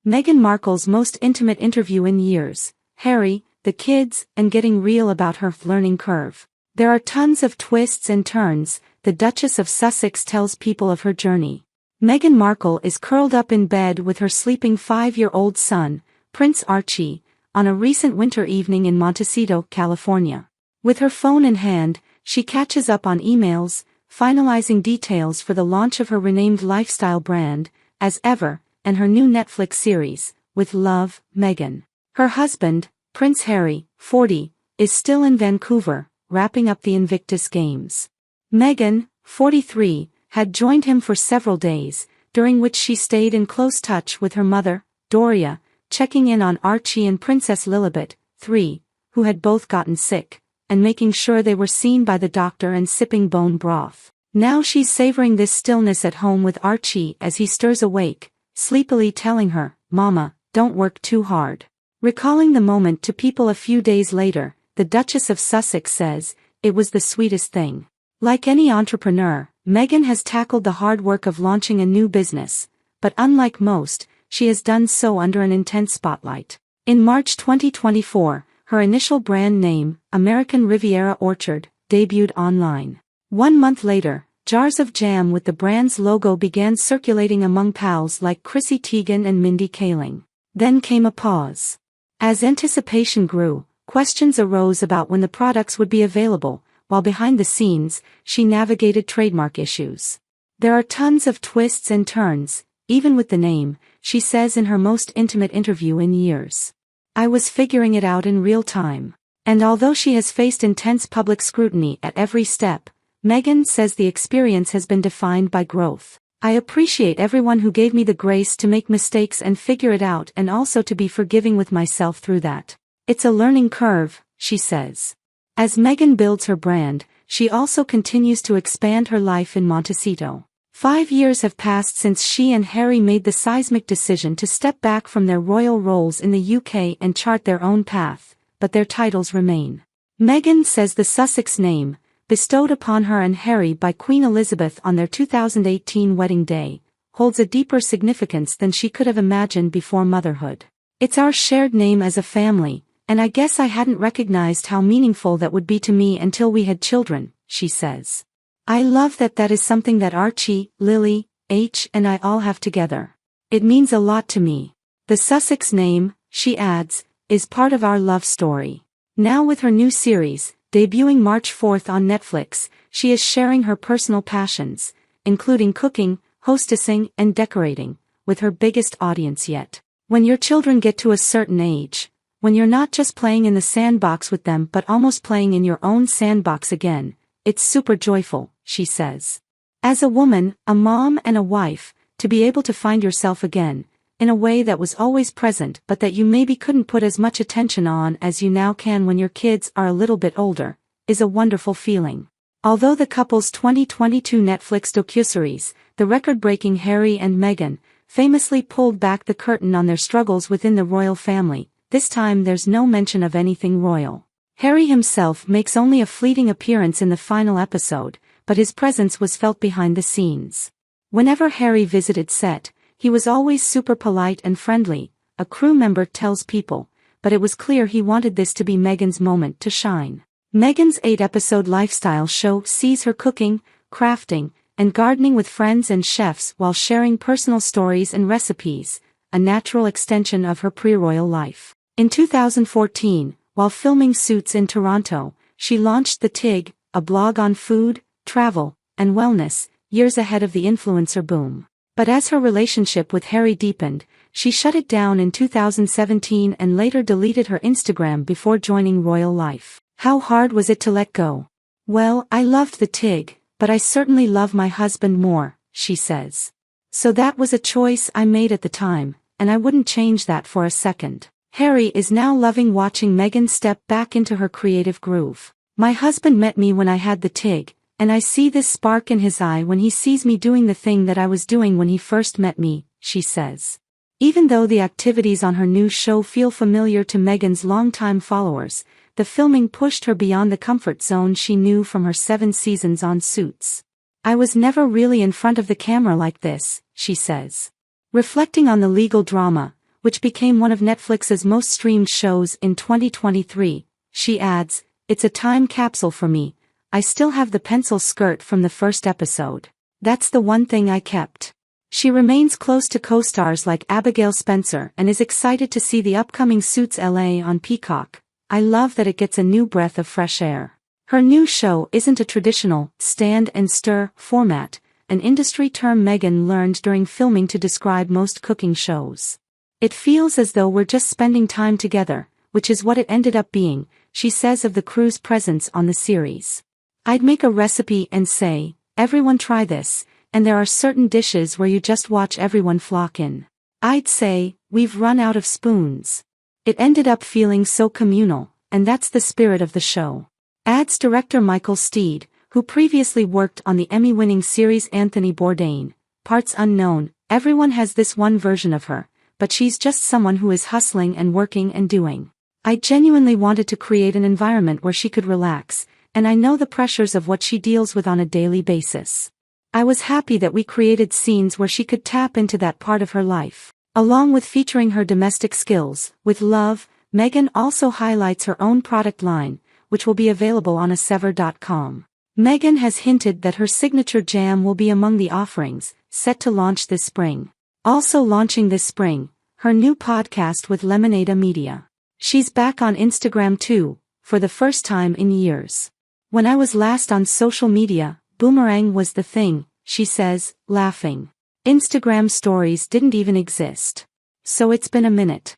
Meghan Markle's most intimate interview in years, Harry, the kids, and getting real about her learning curve. There are tons of twists and turns, the Duchess of Sussex tells people of her journey. Meghan Markle is curled up in bed with her sleeping 5-year-old son, Prince Archie, on a recent winter evening in Montecito, California. With her phone in hand, she catches up on emails, finalizing details for the launch of her renamed lifestyle brand, as ever, and her new Netflix series, With Love, Meghan. Her husband, Prince Harry, 40, is still in Vancouver, wrapping up the Invictus Games. Meghan, 43, had joined him for several days, during which she stayed in close touch with her mother, Doria, checking in on Archie and Princess Lilibet, 3, who had both gotten sick, and making sure they were seen by the doctor and sipping bone broth. Now she's savoring this stillness at home with Archie as he stirs awake, sleepily telling her, "Mama, don't work too hard." Recalling the moment to people a few days later, the Duchess of Sussex says, "It was the sweetest thing." Like any entrepreneur, Meghan has tackled the hard work of launching a new business, but unlike most, she has done so under an intense spotlight. In March 2024, her initial brand name, American Riviera Orchard, debuted online. 1 month later, jars of jam with the brand's logo began circulating among pals like Chrissy Teigen and Mindy Kaling. Then came a pause. As anticipation grew, questions arose about when the products would be available, while behind the scenes, she navigated trademark issues. There are tons of twists and turns, even with the name, she says in her most intimate interview in years. "I was figuring it out in real time." And although she has faced intense public scrutiny at every step, Meghan says the experience has been defined by growth. "I appreciate everyone who gave me the grace to make mistakes and figure it out, and also to be forgiving with myself through that. It's a learning curve," she says. As Meghan builds her brand, she also continues to expand her life in Montecito. 5 years have passed since she and Harry made the seismic decision to step back from their royal roles in the UK and chart their own path, but their titles remain. Meghan says the Sussex name, bestowed upon her and Harry by Queen Elizabeth on their 2018 wedding day, holds a deeper significance than she could have imagined before motherhood. "It's our shared name as a family, and I guess I hadn't recognized how meaningful that would be to me until we had children," she says. "I love that is something that Archie, Lily, H, and I all have together. It means a lot to me. The Sussex name," she adds, "is part of our love story." Now with her new series, debuting March 4th on Netflix, she is sharing her personal passions, including cooking, hostessing, and decorating, with her biggest audience yet. "When your children get to a certain age, when you're not just playing in the sandbox with them but almost playing in your own sandbox again, it's super joyful," she says. As a woman, a mom and a wife, to be able to find yourself again, in a way that was always present but that you maybe couldn't put as much attention on as you now can when your kids are a little bit older, is a wonderful feeling. Although the couple's 2022 Netflix docuseries, The Record-Breaking Harry and Meghan, famously pulled back the curtain on their struggles within the royal family, this time there's no mention of anything royal. Harry himself makes only a fleeting appearance in the final episode, but his presence was felt behind the scenes. Whenever Harry visited set, he was always super polite and friendly, a crew member tells People, but it was clear he wanted this to be Meghan's moment to shine. Meghan's 8-episode lifestyle show sees her cooking, crafting, and gardening with friends and chefs while sharing personal stories and recipes, a natural extension of her pre-royal life. In 2014, while filming Suits in Toronto, she launched The Tig, a blog on food, travel, and wellness, years ahead of the influencer boom. But as her relationship with Harry deepened, she shut it down in 2017 and later deleted her Instagram before joining royal life. "How hard was it to let go?" "Well, I loved The Tig, but I certainly love my husband more," she says. "So that was a choice I made at the time, and I wouldn't change that for a second." Harry is now loving watching Meghan step back into her creative groove. "My husband met me when I had The Tig, and I see this spark in his eye when he sees me doing the thing that I was doing when he first met me," she says. Even though the activities on her new show feel familiar to Meghan's longtime followers, the filming pushed her beyond the comfort zone she knew from her 7 seasons on Suits. "I was never really in front of the camera like this," she says. Reflecting on the legal drama, which became one of Netflix's most streamed shows in 2023. She adds, "It's a time capsule for me. I still have the pencil skirt from the first episode. That's the one thing I kept." She remains close to co-stars like Abigail Spencer and is excited to see the upcoming Suits LA on Peacock. "I love that it gets a new breath of fresh air." Her new show isn't a traditional stand and stir format, an industry term Meghan learned during filming to describe most cooking shows. "It feels as though we're just spending time together, which is what it ended up being," she says of the crew's presence on the series. "I'd make a recipe and say, 'Everyone try this,' and there are certain dishes where you just watch everyone flock in. I'd say, 'We've run out of spoons.' It ended up feeling so communal, and that's the spirit of the show," adds director Michael Steed, who previously worked on the Emmy-winning series Anthony Bourdain. "Parts unknown, everyone has this one version of her, but she's just someone who is hustling and working and doing. I genuinely wanted to create an environment where she could relax, and I know the pressures of what she deals with on a daily basis. I was happy that we created scenes where she could tap into that part of her life, along with featuring her domestic skills. With love." Meghan also highlights her own product line, which will be available on asever.com. Meghan has hinted that her signature jam will be among the offerings, set to launch this spring. Also launching this spring, her new podcast with Lemonade Media. She's back on Instagram too, for the first time in years. "When I was last on social media, boomerang was the thing," she says, laughing. "Instagram stories didn't even exist. So it's been a minute."